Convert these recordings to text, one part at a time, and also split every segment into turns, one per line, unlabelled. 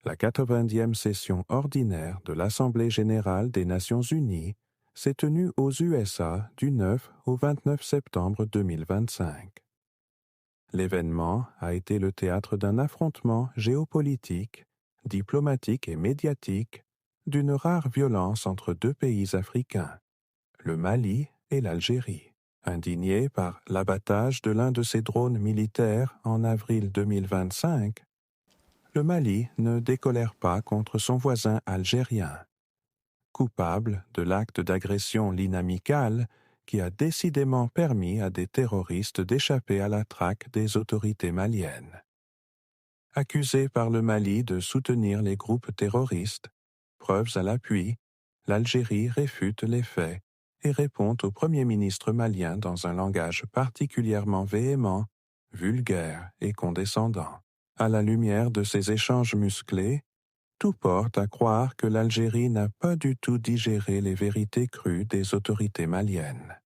La 90e session ordinaire de l'Assemblée générale des Nations unies s'est tenue aux USA du 9 au 29 septembre 2025. L'événement a été le théâtre d'un affrontement géopolitique, diplomatique et médiatique d'une rare violence entre deux pays africains, le Mali et l'Algérie. Indigné par l'abattage de l'un de ses drones militaires en avril 2025, le Mali ne décolère pas contre son voisin algérien. Coupable de l'acte d'agression l'inamicale qui a décidément permis à des terroristes d'échapper à la traque des autorités maliennes. Accusé par le Mali de soutenir les groupes terroristes, preuves à l'appui, l'Algérie réfute les faits et répond au Premier ministre malien dans un langage particulièrement véhément, vulgaire et condescendant. À la lumière de ces échanges musclés, tout porte à croire que l'Algérie n'a pas du tout digéré les vérités crues des autorités maliennes.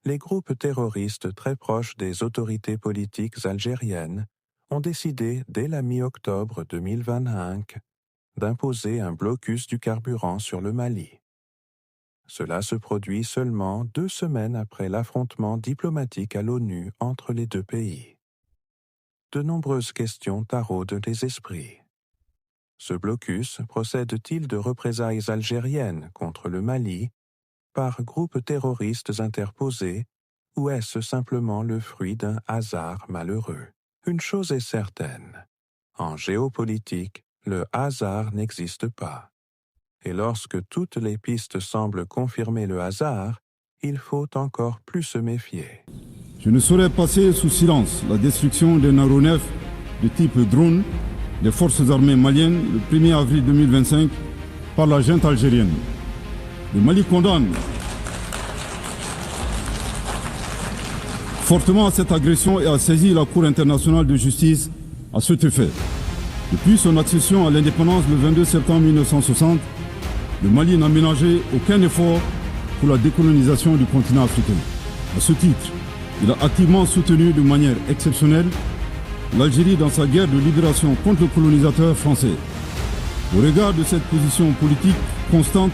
Les groupes terroristes très proches des autorités politiques algériennes ont décidé dès la mi-octobre 2025 d'imposer un blocus du carburant sur le Mali. Cela se produit seulement 2 semaines après l'affrontement diplomatique à l'ONU entre les deux pays. De nombreuses questions taraudent les esprits. Ce blocus procède-t-il de représailles algériennes contre le Mali par groupes terroristes interposés ou est-ce simplement le fruit d'un hasard malheureux? Une chose est certaine, en géopolitique, le hasard n'existe pas. Et lorsque toutes les pistes semblent confirmer le hasard, il faut encore plus se méfier.
Je ne saurais passer sous silence la destruction d'un aéronef de type drone des forces armées maliennes le 1er avril 2025 par la junte algérienne. Le Mali condamne fortement cette agression et a saisi la Cour internationale de justice à cet effet. Depuis son accession à l'indépendance le 22 septembre 1960, le Mali n'a ménagé aucun effort pour la décolonisation du continent africain. À ce titre, il a activement soutenu de manière exceptionnelle l'Algérie dans sa guerre de libération contre le colonisateur français. Au regard de cette position politique constante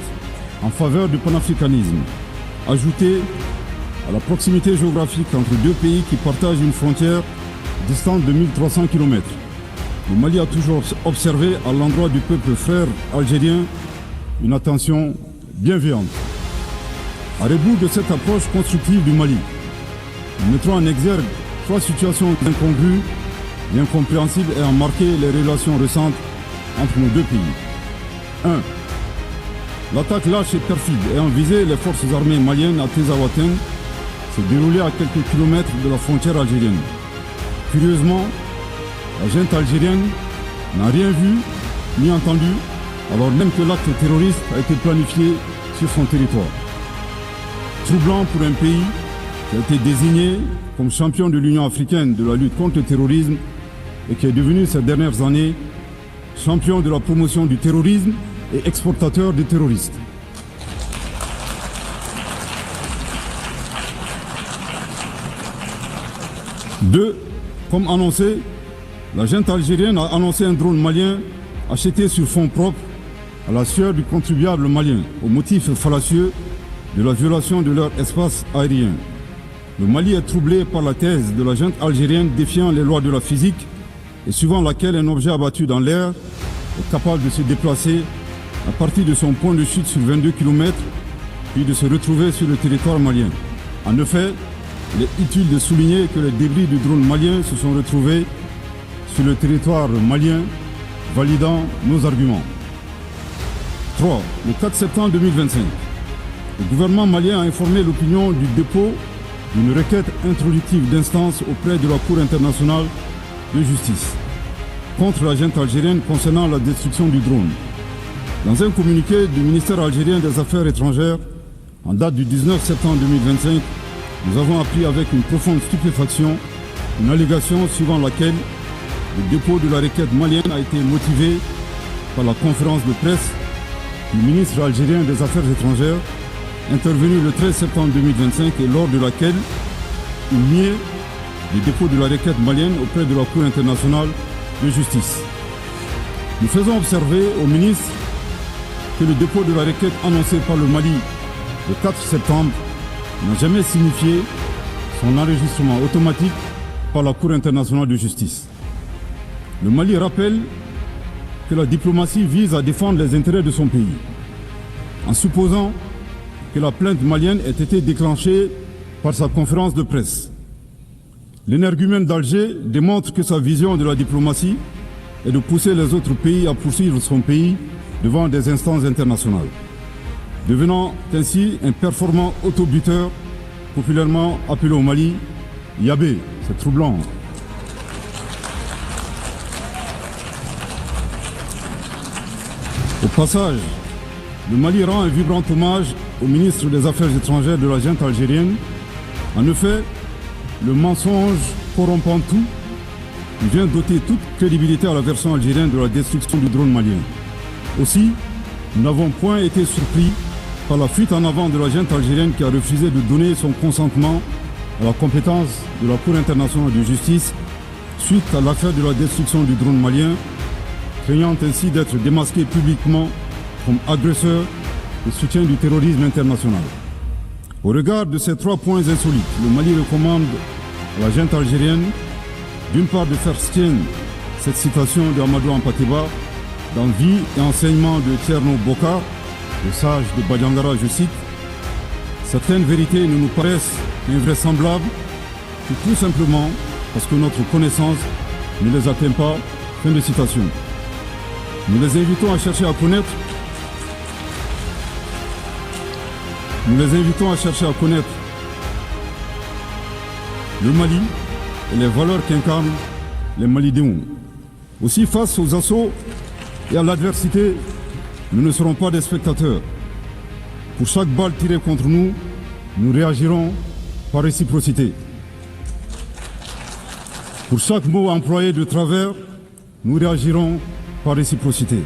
en faveur du panafricanisme, ajoutée à la proximité géographique entre deux pays qui partagent une frontière distante de 1300 km, le Mali a toujours observé à l'endroit du peuple frère algérien une attention bienveillante. À rebours de cette approche constructive du Mali, nous mettrons en exergue 3 situations incongrues et incompréhensibles ayant marqué les relations récentes entre nos deux pays. 1. L'attaque lâche et perfide ayant visé les forces armées maliennes à Tezawaten s'est déroulée à quelques kilomètres de la frontière algérienne. Curieusement, la junte algérienne n'a rien vu ni entendu, alors même que l'acte terroriste a été planifié sur son territoire. Troublant pour un pays qui a été désigné comme champion de l'Union africaine de la lutte contre le terrorisme et qui est devenu ces dernières années champion de la promotion du terrorisme et exportateur de terroristes. Deux, comme annoncé, la junte algérienne a annoncé un drone malien acheté sur fonds propres à la sueur du contribuable malien au motif fallacieux de la violation de leur espace aérien. Le Mali est troublé par la thèse de la junte algérienne défiant les lois de la physique et suivant laquelle un objet abattu dans l'air est capable de se déplacer à partir de son point de chute sur 22 km puis de se retrouver sur le territoire malien. En effet, il est utile de souligner que les débris du drone malien se sont retrouvés sur le territoire malien, validant nos arguments. 3. Le 4 septembre 2025, le gouvernement malien a informé l'opinion du dépôt d'une requête introductive d'instance auprès de la Cour internationale de justice contre la junte algérienne concernant la destruction du drone. Dans un communiqué du ministère algérien des Affaires étrangères, en date du 19 septembre 2025, nous avons appris avec une profonde stupéfaction une allégation suivant laquelle le dépôt de la requête malienne a été motivé par la conférence de presse du ministre algérien des Affaires étrangères, intervenue le 13 septembre 2025 et lors de laquelle il niait le dépôt de la requête malienne auprès de la Cour internationale de justice. Nous faisons observer au ministre que le dépôt de la requête annoncée par le Mali le 4 septembre n'a jamais signifié son enregistrement automatique par la Cour internationale de justice. Le Mali rappelle que la diplomatie vise à défendre les intérêts de son pays, en supposant que la plainte malienne ait été déclenchée par sa conférence de presse. L'énergumène d'Alger démontre que sa vision de la diplomatie est de pousser les autres pays à poursuivre son pays devant des instances internationales, devenant ainsi un performant autobuteur, populairement appelé au Mali Yabé. C'est troublant. Au passage, le Mali rend un vibrant hommage au ministre des Affaires étrangères de la junte algérienne. En effet, le mensonge corrompant tout vient doter toute crédibilité à la version algérienne de la destruction du drone malien. Aussi, nous n'avons point été surpris par la fuite en avant de la junte algérienne qui a refusé de donner son consentement à la compétence de la Cour internationale de justice suite à l'affaire de la destruction du drone malien, craignant ainsi d'être démasqué publiquement comme agresseur et soutien du terrorisme international. Au regard de ces 3 points insolites, le Mali recommande à la junte algérienne d'une part de faire sienne cette citation de Amadou Hampâté-Bâ dans Vie et enseignement de Thierno Boka, le sage de Badiangara, je cite: « Certaines vérités ne nous paraissent invraisemblables que tout simplement parce que notre connaissance ne les atteint pas. » Fin de citation. Nous les invitons à chercher à connaître. Le Mali et les valeurs qu'incarnent les Malidéons. Aussi, face aux assauts et à l'adversité, nous ne serons pas des spectateurs. Pour chaque balle tirée contre nous, nous réagirons par réciprocité. Pour chaque mot employé de travers, nous réagirons par réciprocité.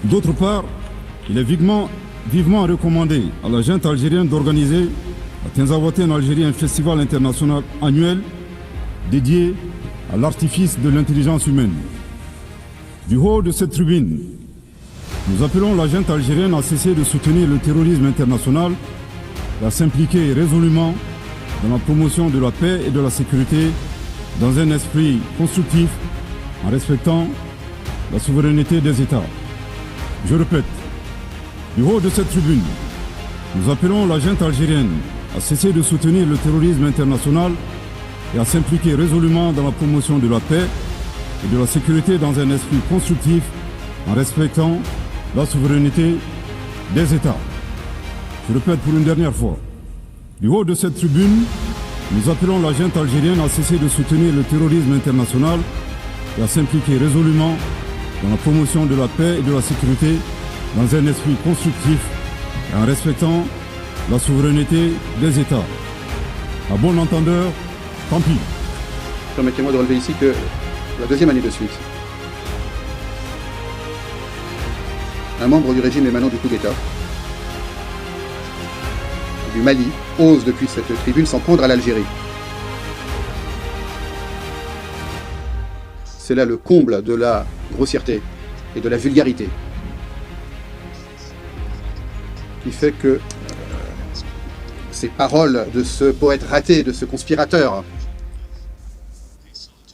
D'autre part, il est vivement recommandé à la junte algérienne d'organiser à Tinzaouaté en Algérie un festival international annuel dédié à l'artifice de l'intelligence humaine. Du haut de cette tribune, nous appelons la junte algérienne à cesser de soutenir le terrorisme international et à s'impliquer résolument dans la promotion de la paix et de la sécurité dans un esprit constructif en respectant la souveraineté des États. Je répète, du haut de cette tribune, nous appelons la junte algérienne à cesser de soutenir le terrorisme international et à s'impliquer résolument dans la promotion de la paix et de la sécurité dans un esprit constructif en respectant la souveraineté des États. Je répète pour une dernière fois, du haut de cette tribune, nous appelons la junte algérienne à cesser de soutenir le terrorisme international et à s'impliquer résolument dans la promotion de la paix et de la sécurité dans un esprit constructif et en respectant la souveraineté des États. À bon entendeur, tant pis.
Permettez-moi de relever ici que la 2e année de suite, un membre du régime émanant du coup d'État du Mali ose depuis cette tribune s'en prendre à l'Algérie. C'est là le comble de la grossièreté et de la vulgarité qui fait que ces paroles de ce poète raté, de ce conspirateur,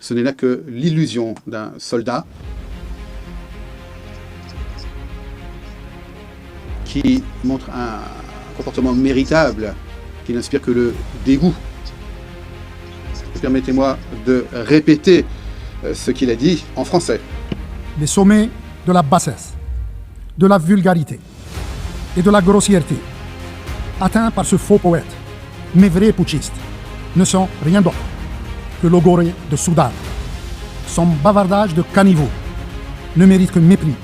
ce n'est là que l'illusion d'un soldat qui montre un comportement méritable, qui n'inspire que le dégoût. Permettez-moi de répéter ce qu'il a dit en français.
Les sommets de la bassesse, de la vulgarité et de la grossièreté atteints par ce faux poète, mais vrai putschiste, ne sont rien d'autre que logoré de Soudan. Son bavardage de caniveau ne mérite que mépris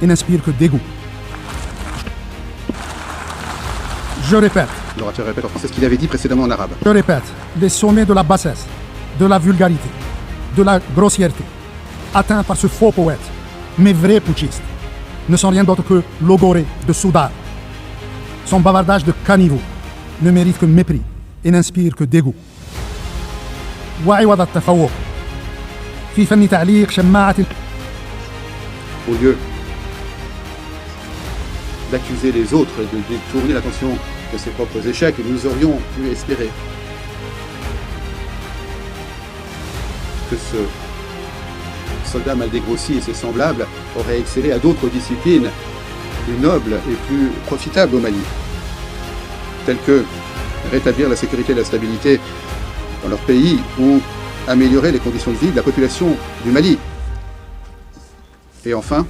et n'inspire que dégoût. Je répète.
L'orateur répète en français ce qu'il avait dit précédemment en arabe.
Je répète, les sommets de la bassesse, de la vulgarité, de la grossièreté, atteints par ce faux poète, mais vrai putschiste, ne sont rien d'autre que logoré de Soudan. Son bavardage de caniveau ne mérite que mépris et n'inspire que dégoût. وعوض التفوق في فن تعليق شماعة.
Au lieu d'accuser les autres et de détourner l'attention de ses propres échecs, nous aurions pu espérer que ce soldat mal dégrossi et ses semblables auraient excellé à d'autres disciplines plus nobles et plus profitables au Mali, telles que rétablir la sécurité et la stabilité dans leur pays ou améliorer les conditions de vie de la population du Mali. Et enfin,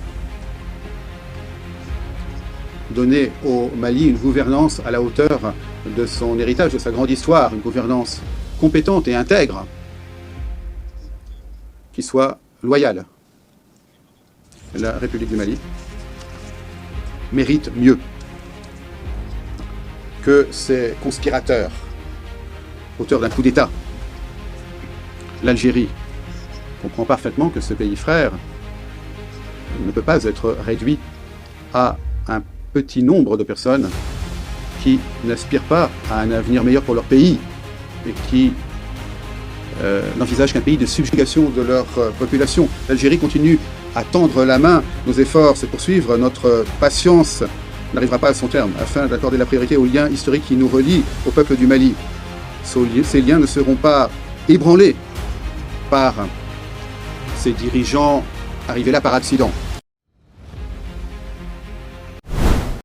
donner au Mali une gouvernance à la hauteur de son héritage, de sa grande histoire, une gouvernance compétente et intègre, qui soit loyale. La République du Mali mérite mieux que ces conspirateurs, auteurs d'un coup d'État. L'Algérie comprend parfaitement que ce pays frère ne peut pas être réduit à un petit nombre de personnes qui n'aspirent pas à un avenir meilleur pour leur pays et qui n'envisagent qu'un pays de subjugation de leur population. L'Algérie continue à tendre la main, nos efforts se poursuivent, notre patience n'arrivera pas à son terme afin d'accorder la priorité aux liens historiques qui nous relient au peuple du Mali. Ces liens ne seront pas ébranlés par ces dirigeants arrivés là par accident.